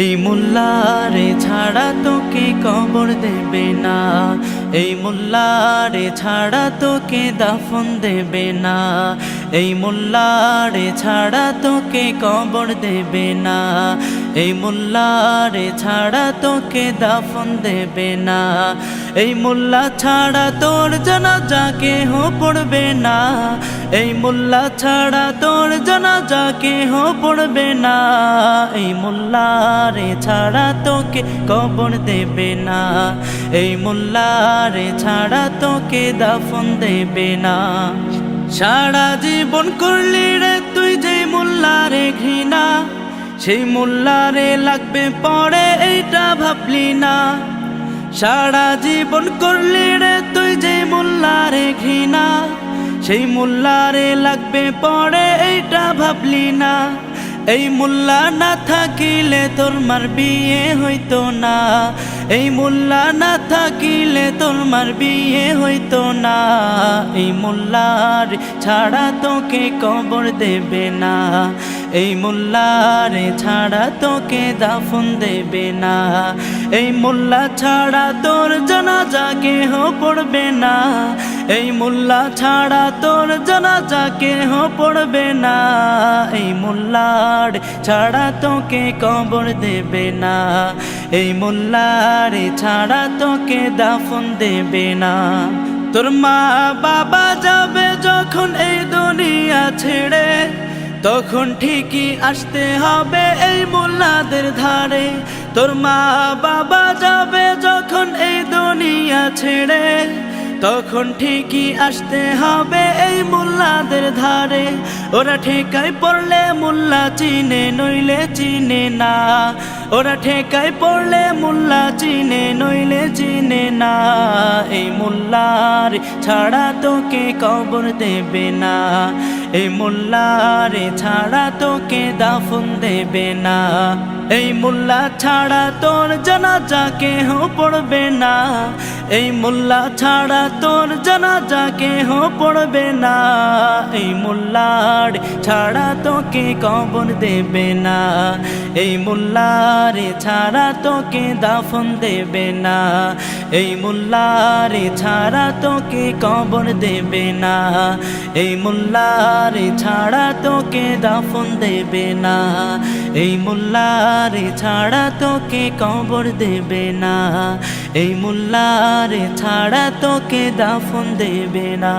এই মোল্লারে ছাড়া তোকে কবর দেবে না, এই মোল্লারে ছাড়া তোকে দাফন দেবে না, এই মোল্লারে ছাড়া তোকে কবর দেবে না, এই মোল্লারে ছাড়া তোকে দাফন দেবে না, এই মোল্লা ছাড়া তোর জানাজা কেহ পড়বে না, এই মোল্লা ছাড়া তোর জানাজা কেহ পড়বে না, এই মোল্লারে ছাড়া তোকে কবর দেবে না, এই মোল্লারে ছাড়া তোকে দাফন দেবে না। সারা জীবন করলি রে তুই যে মোল্লারে ঘৃণা, সেই মোল্লারে লাগবে পরে এইটা ভাবলি না। সারা জীবন করলি রে তুই যে মোল্লারে ঘৃণা, সেই মোল্লারে লাগবে পরে এইটা ভাবলি না। এই মোল্লা না থাকিলে তোর মার বিয়ে হইতো না, এই মোল্লা না থাকিলে তোর মার বিয়ে হইতো না, এই মোল্লার ছাড়া তোকে কবর দেবে না, এই মোল্লার ছাড়া তোকে দাফন দেবে না, এই মোল্লা ছাড়া তোর জানাজা কেহ পড়বে না, এই মোল্লা ছাড়া তোর জানাজা কেহ পড়বে না, এই মোল্লার ছাড়া তোকে কবর দেবে না, এই মোল্লার ছাড়া তোকে দাফন দেবে না। তোর মা বাবা যাবে যখন এই দুনিয়া ছেড়ে, তখন ঠিকই আসতে হবে এই মোল্লাদের ধারে। তোর মা বাবা যাবে যখন এই দুনিয়া ছেড়ে, তখন ঠিকই আসতে হবে এই মোল্লাদের ধারে। ওরা ঠেকায় পড়লে মোল্লা চিনে নইলে চিনে না, ওরা ঠেকায় পড়লে মোল্লা চিনে নইলে চিনে না, এই মোল্লার ছাড়া তোকে কবর দেবে না, এই মোল্লার ছাড়া তোকে দাফন দেবে না, এই মোল্লা ছাড়া তোর জানাজা কেহ পড়বে না, এই মোল্লা ছাড়া তোর জানাজা কেহ পড়বে না, এই মোল্লার ছাড়া তোকে কবর দেবে না, এই মোল্লার ছাড়া তোকে দাফন দেবে না, এই মোল্লার ছাড়া তোকে কবর দেবে না, এই মোল্লার ছাড়া তোকে দাফন দেবে না, এই মোল্লার ছাড়া তোকে কবর দেবে না, এই মোল্লার ছাড়া তোকে দাফন দেবে না।